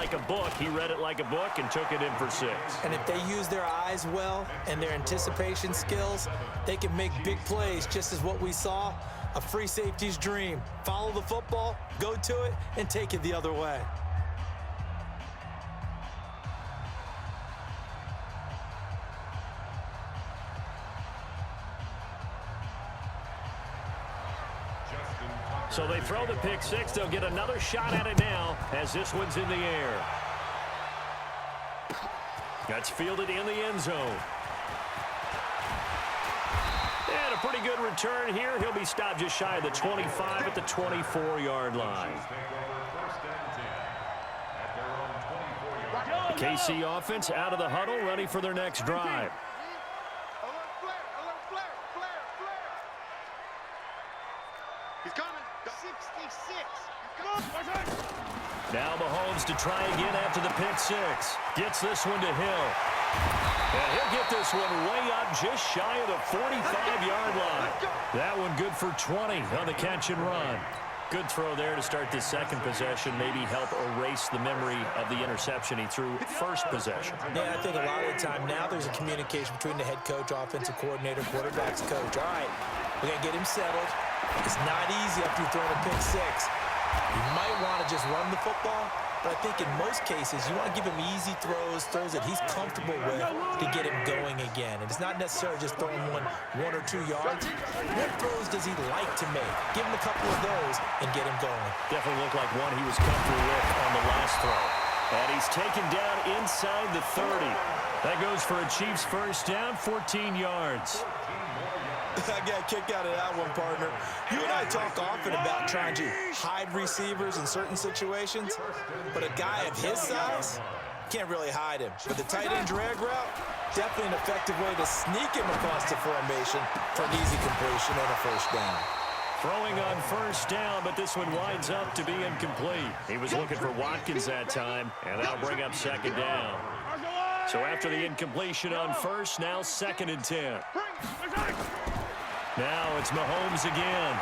like a book. He read it like a book and took it in for 6. And if they use their eyes well and their anticipation skills, they can make big plays, just as what we saw, a free safety's dream. Follow the football, go to it, and take it the other way. So they throw the pick 6. They'll get another shot at it now as this one's in the air. That's fielded in the end zone. And a pretty good return here. He'll be stopped just shy of the 25 at the 24-yard line. The KC offense out of the huddle, ready for their next drive. Now Mahomes to try again after the pick 6. Gets this one to Hill. And he'll get this one way up just shy of the 45-yard line. That one good for 20 on the catch and run. Good throw there to start this second possession. Maybe help erase the memory of the interception he threw first possession. Yeah, I think a lot of the time now there's a communication between the head coach, offensive coordinator, quarterback's coach. All right, we're going to get him settled. It's not easy after you throw a pick 6. You might want to just run the football, but I think in most cases you want to give him easy throws that he's comfortable with to get him going again. And it's not necessarily just throwing one or 2 yards. What throws does he like to make? Give him a couple of those and get him going. Definitely looked like one he was comfortable with on the last throw. And he's taken down inside the 30. That goes for a Chiefs first down, 14 yards. I got a kick out of that one, partner. You and I talk often about trying to hide receivers in certain situations, but a guy of his size can't really hide him. But the tight end drag route, definitely an effective way to sneak him across the formation for an easy completion and a first down. Throwing on first down, but this one winds up to be incomplete. He was looking for Watkins that time, and that'll bring up second down. So after the incompletion on first, now 2nd and 10. Now it's Mahomes again.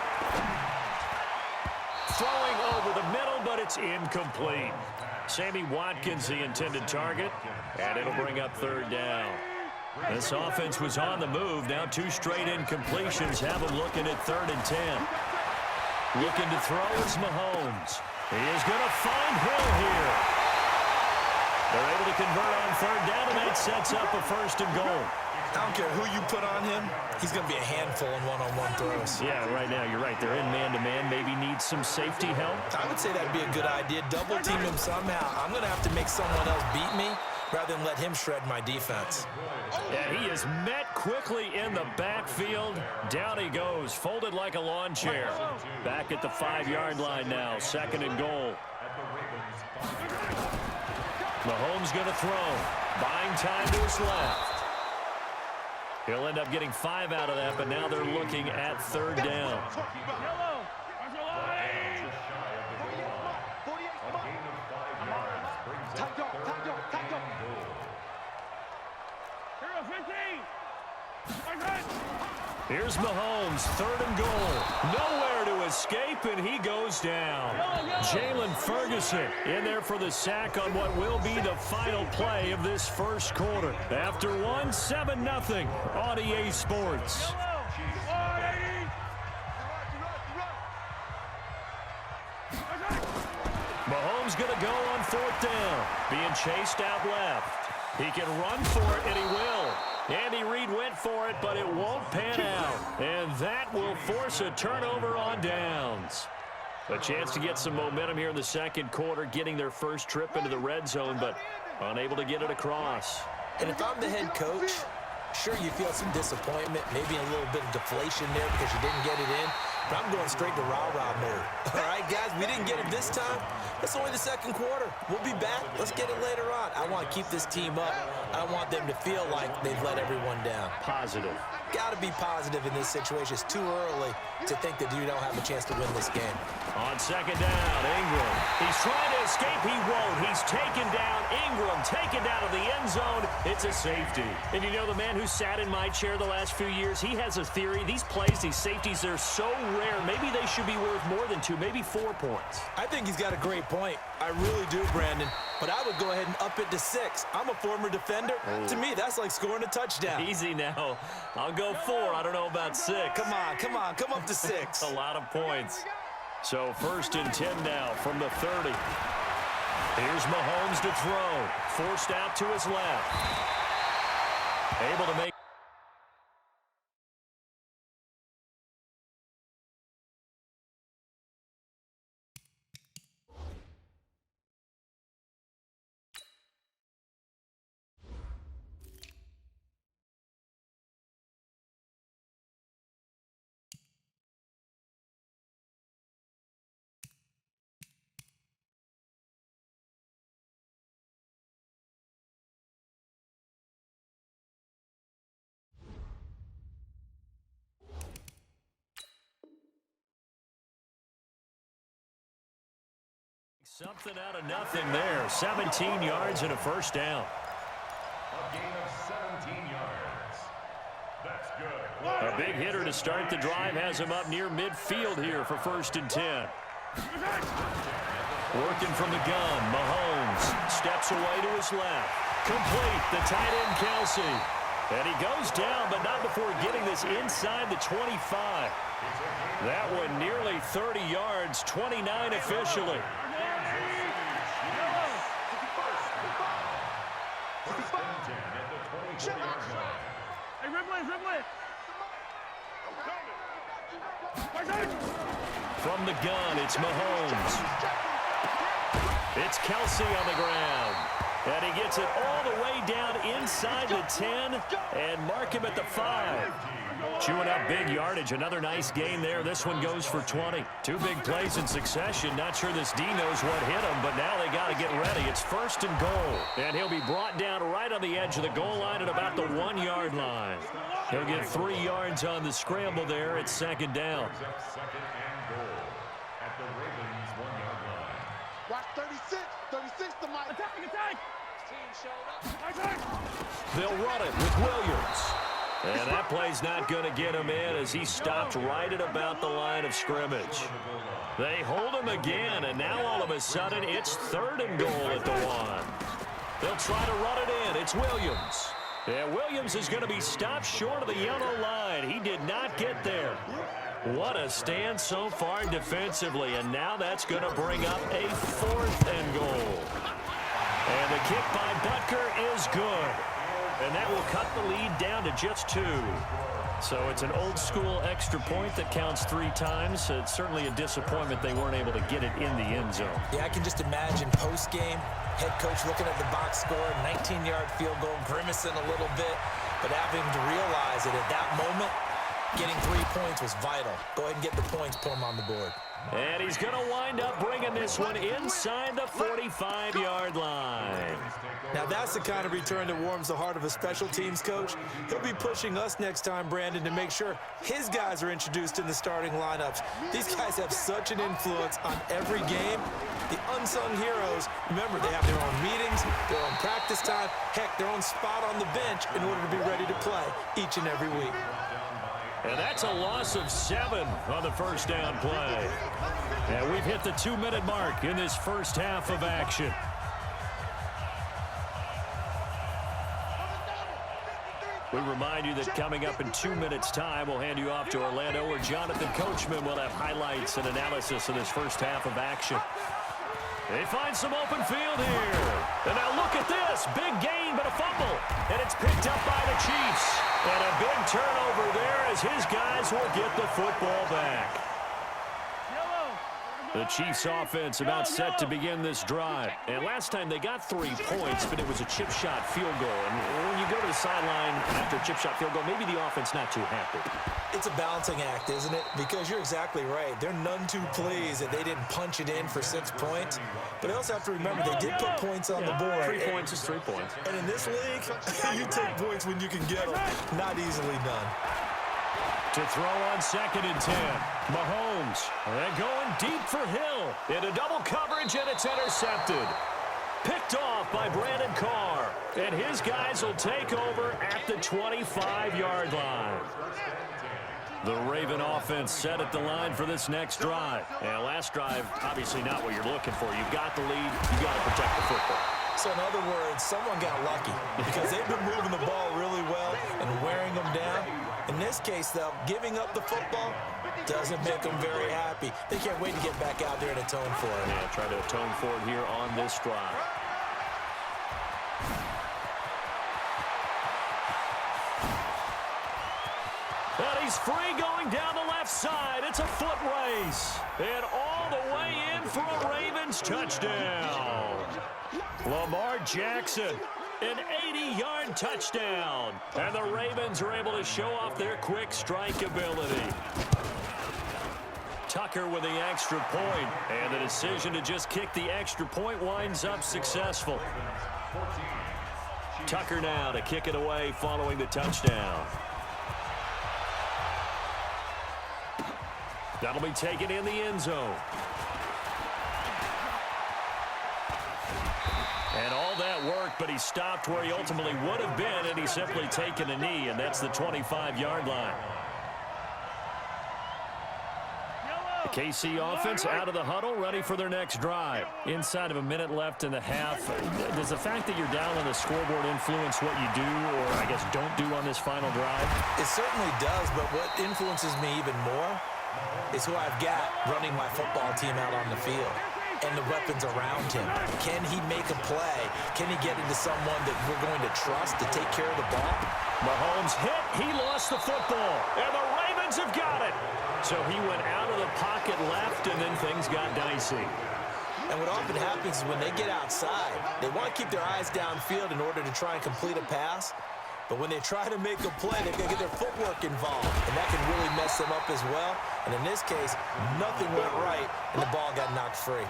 Throwing over the middle, but it's incomplete. Sammy Watkins, the intended target, and it'll bring up 3rd down. This offense was on the move. Now 2 straight incompletions have them looking at 3rd and 10. Looking to throw is Mahomes. He is going to find Hill here. They're able to convert on 3rd down, and that sets up a 1st and goal. I don't care who you put on him, he's going to be a handful in one-on-one throws. Yeah, right now, you're right. They're in man-to-man. Maybe need some safety help. I would say that'd be a good idea. Double team him somehow. I'm going to have to make someone else beat me rather than let him shred my defense. And he is met quickly in the backfield. Down he goes, folded like a lawn chair. Back at the 5-yard line now, 2nd and goal. Mahomes going to throw. Buying time to his left. He'll end up getting 5 out of that, but now they're looking at 3rd down. Here's Mahomes, 3rd and goal. Nowhere to escape, and he goes down. Jalen Ferguson in there for the sack on what will be the final play of this first quarter. After one, 7-0 on EA Sports. Mahomes going to go on 4th down. Being chased out left. He can run for it, and he will. Andy Reid went for it, but it won't pan out. And that will force a turnover on downs. A chance to get some momentum here in the 2nd quarter, getting their first trip into the red zone, but unable to get it across. And if I'm the head coach, sure, you feel some disappointment, maybe a little bit of deflation there because you didn't get it in. But I'm going straight to rah-rah mode. All right, guys, we didn't get it this time. It's only the 2nd quarter. We'll be back. Let's get it later on. I want to keep this team up. I want them to feel like they've let everyone down. Positive. Got to be positive in this situation. It's too early to think that you don't have a chance to win this game. On 2nd down, Ingram. He's trying to escape. He won't. He's taken down. Ingram taken down to the end zone. It's a safety. And you know, the man who sat in my chair the last few years, he has a theory. These plays, these safeties, they're so rare. Maybe they should be worth more than 2, maybe 4 points. I think he's got a great point. I really do, Brandon. But I would go ahead and up it to 6. I'm a former defender. To me, that's like scoring a touchdown. Easy now. I'll go 4. I don't know about 6. Come on. Come up to 6. A lot of points. So 1st and 10 now from the 30. Here's Mahomes to throw. Forced out to his left. Able to make. Something out of nothing there. 17 yards and a first down. A gain of 17 yards. That's good. A big hitter to start the drive has him up near midfield here for 1st and 10. Working from the gun, Mahomes steps away to his left. Complete, the tight end Kelsey. And he goes down, but not before getting this inside the 25. That one nearly 30 yards, 29 officially. From the gun, it's Mahomes. It's Kelsey on the ground. And he gets it all the way down inside the 10 and mark him at the 5. Chewing up big yardage. Another nice gain there. This one goes for 20. 2 big plays in succession. Not sure this D knows what hit him, but now they got to get ready. It's 1st and goal. And he'll be brought down right on the edge of the goal line at about the 1-yard line. He'll get 3 yards on the scramble there. It's 2nd down. 2nd and goal at the Ravens' 1-yard line. Watch 36. 36 to Mike. Attack. Team showed up. They'll run it with Williams. And that play's not going to get him in as he stopped right at about the line of scrimmage. They hold him again, and now all of a sudden it's 3rd and goal at the 1. They'll try to run it in. It's Williams. And Williams is going to be stopped short of the yellow line. He did not get there. What a stand so far defensively, and now that's going to bring up a 4th and goal. And the kick by Butker is good. And that will cut the lead down to just 2. So it's an old-school extra point that counts 3 times. It's certainly a disappointment they weren't able to get it in the end zone. Yeah, I can just imagine post-game, head coach looking at the box score, 19-yard field goal, grimacing a little bit, but having to realize that at that moment, getting 3 points was vital. Go ahead and get the points, put them on the board. And he's going to wind up bringing this one inside the 45-yard line. Now, that's the kind of return that warms the heart of a special teams coach. He'll be pushing us next time, Brandon, to make sure his guys are introduced in the starting lineups. These guys have such an influence on every game. The unsung heroes, remember, they have their own meetings, their own practice time, heck, their own spot on the bench in order to be ready to play each and every week. And that's a loss of 7 on the first down play. And we've hit the 2-minute mark in this first half of action. We remind you that coming up in 2 minutes' time, we'll hand you off to Orlando, where Jonathan Coachman will have highlights and analysis of this first half of action. They find some open field here. And now look at this. Big gain, but a fumble. And it's picked up by the Chiefs. And a big turnover there as his guys will get the football back. The Chiefs offense about set to begin this drive. And last time they got 3 points, but it was a chip shot field goal. And when you go to the sideline after a chip shot field goal, maybe the offense not too happy. It's a balancing act, isn't it? Because you're exactly right. They're none too pleased that they didn't punch it in for 6 points. But I also have to remember they did put points on the board. 3 points is 3 points. And in this league, you take points when you can get them. Not easily done. To throw on 2nd and 10. Mahomes. And going deep for Hill. Into double coverage, and it's intercepted. Picked off by Brandon Carr. And his guys will take over at the 25-yard line. The Raven offense set at the line for this next drive. And last drive, obviously not what you're looking for. You've got the lead. You've got to protect the football. So in other words, someone got lucky because they've been moving the ball really well and wearing them down. In this case, though, giving up the football doesn't make them very happy. They can't wait to get back out there and atone for it. Yeah, try to atone for it here on this drive. And he's free going down the left side. It's a foot race. And all the way in for a Ravens touchdown. Lamar Jackson, an 80-yard touchdown. And the Ravens are able to show off their quick strike ability. Tucker with the extra point, and the decision to just kick the extra point winds up successful. Tucker now to kick it away following the touchdown. That'll be taken in the end zone. And all that work, but he stopped where he ultimately would have been, and he's simply taken a knee, and that's the 25-yard line. The KC offense out of the huddle, ready for their next drive. Inside of a minute left in the half, does the fact that you're down on the scoreboard influence what you do, or I guess don't do on this final drive? It certainly does, but what influences me even more is who I've got running my football team out on the field and the weapons around him. Can he make a play? Can he get into someone that we're going to trust to take care of the ball? Mahomes hit. He lost the football. And the Ravens have got it. So he went out of the pocket left, and then things got dicey. And what often happens is when they get outside, they want to keep their eyes downfield in order to try and complete a pass. But when they try to make a play, they're going to get their footwork involved, and that can really mess them up as well. And in this case, nothing went right, and the ball got knocked free.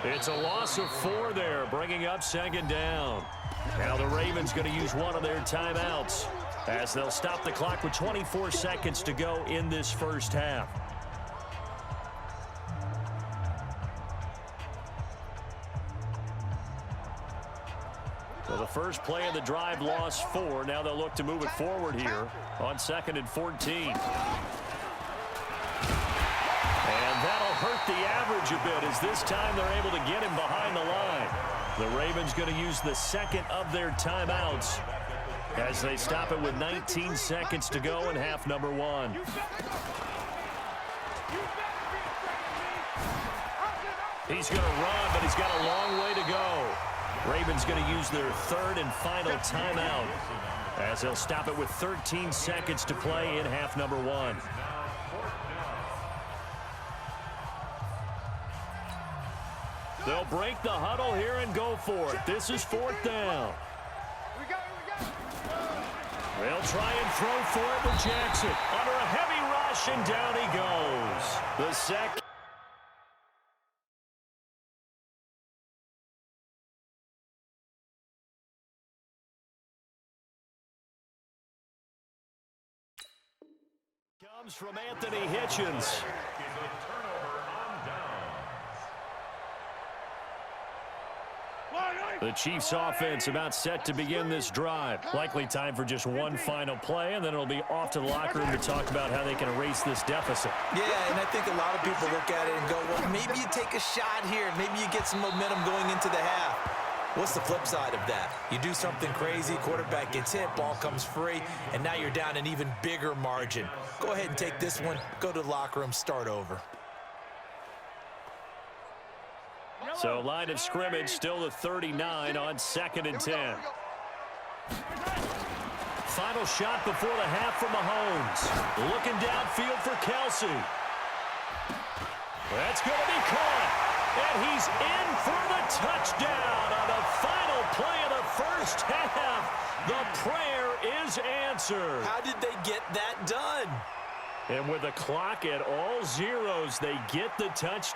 It's a loss of 4 there, bringing up second down. Now the Ravens going to use one of their timeouts as they'll stop the clock with 24 seconds to go in this first half. So the first play of the drive lost 4. Now they'll look to move it forward here on 2nd and 14. And that'll hurt the average a bit as this time they're able to get him behind the line. The Ravens going to use the second of their timeouts as they stop it with 19 seconds to go in half number 1. He's going to run, but he's got a long way to go. Ravens going to use their third and final timeout as they'll stop it with 13 seconds to play in half number 1. They'll break the huddle here and go for it. This is 4th down. They'll try and throw for it with Jackson. Under a heavy rush, and down he goes. The sack. Comes from Anthony Hitchens. The Chiefs offense about set to begin this drive. Likely time for just one final play, and then it'll be off to the locker room to talk about how they can erase this deficit. Yeah, and I think a lot of people look at it and go, well, maybe you take a shot here. Maybe you get some momentum going into the half. What's the flip side of that? You do something crazy, quarterback gets hit, ball comes free, and now you're down an even bigger margin. Go ahead and take this one, go to the locker room, start over. So line of scrimmage still the 39 on 2nd and 10. Final shot before the half from Mahomes. Looking downfield for Kelsey. That's going to be caught. And he's in for the touchdown on the final play of the first half. The prayer is answered. How did they get that done? And with the clock at all zeros, they get the touchdown.